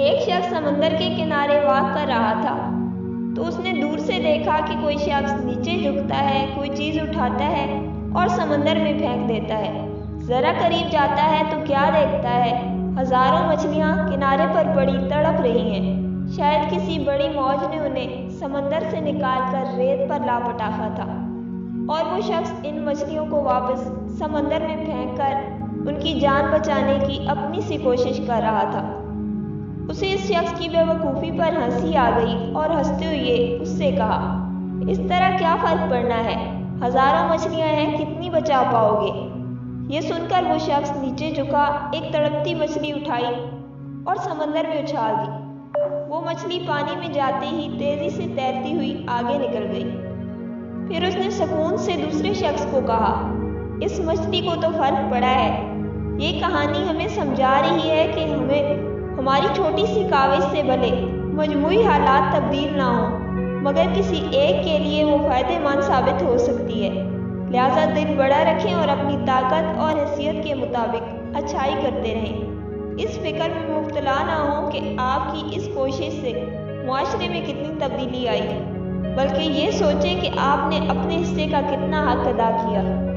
ایک شخص سمندر کے کنارے واک کر رہا تھا تو اس نے دور سے دیکھا کہ کوئی شخص نیچے جھکتا ہے، کوئی چیز اٹھاتا ہے اور سمندر میں پھینک دیتا ہے۔ ذرا قریب جاتا ہے تو کیا دیکھتا ہے؟ ہزاروں مچھلیاں کنارے پر پڑی تڑپ رہی ہیں۔ شاید کسی بڑی موج نے انہیں سمندر سے نکال کر ریت پر لا پٹاخا تھا اور وہ شخص ان مچھلیوں کو واپس سمندر میں پھینک کر ان کی جان بچانے کی اپنی سی کوشش کر رہا تھا۔ اسے اس شخص کی بے وقوفی پر ہنسی آ گئی اور ہنستے ہوئے اس سے کہا، اس طرح کیا فرق پڑنا ہے؟ ہزاروں مچھلیاں ہیں، کتنی بچا پاؤ گے؟ یہ سن کر وہ شخص نیچے جھکا، ایک تڑپتی مچھلی اٹھائی اور سمندر میں اچھال دی۔ وہ مچھلی پانی میں جاتے ہی تیزی سے تیرتی ہوئی آگے نکل گئی۔ پھر اس نے سکون سے دوسرے شخص کو کہا، اس مچھلی کو تو فرق پڑا ہے۔ یہ کہانی ہمیں سمجھا رہی ہے کہ ہماری چھوٹی سی کاوش سے بھلے مجموعی حالات تبدیل نہ ہوں، مگر کسی ایک کے لیے وہ فائدہ مند ثابت ہو سکتی ہے۔ لہٰذا دل بڑا رکھیں اور اپنی طاقت اور حیثیت کے مطابق اچھائی کرتے رہیں۔ اس فکر میں مبتلا نہ ہوں کہ آپ کی اس کوشش سے معاشرے میں کتنی تبدیلی آئی، بلکہ یہ سوچیں کہ آپ نے اپنے حصے کا کتنا حق ادا کیا۔